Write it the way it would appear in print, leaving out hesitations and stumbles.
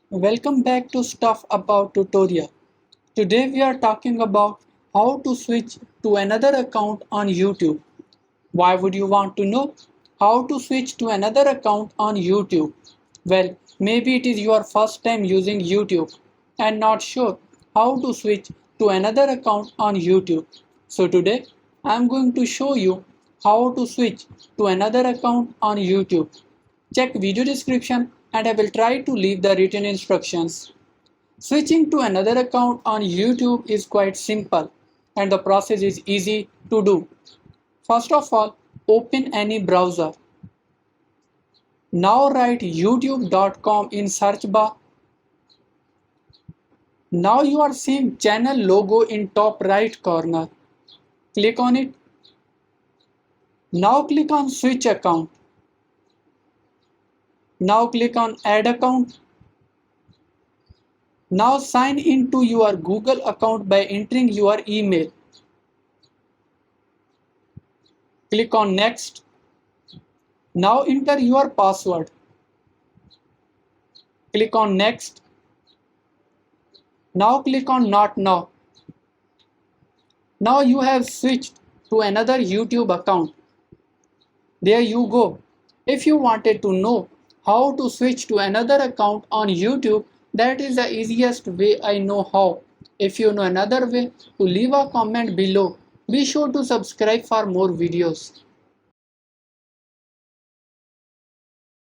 Welcome back to Stuff About Tutorial. Today we are talking about how to switch to another account on YouTube. Why would you want to know how to switch to another account on YouTube? Well, maybe it is your first time using YouTube and not sure how to switch to another account on YouTube. So today I am going to show you how to switch to another account on YouTube. Check video description and I will try to leave the written instructions. Switching to another account on YouTube is quite simple and the process is easy to do. First of all, open any browser. Now write youtube.com in search bar. Now you are seeing channel logo in top right corner. Click on it. Now click on switch account. Now click on add account. Now sign into your Google account by entering your email. Click on next. Now enter your password. Click on next. Now click on not now. Now you have switched to another YouTube account. There you go. If you wanted to know how to switch to another account on YouTube, that is the easiest way I know how. If you know another way, to leave a comment below. Be sure to subscribe for more videos.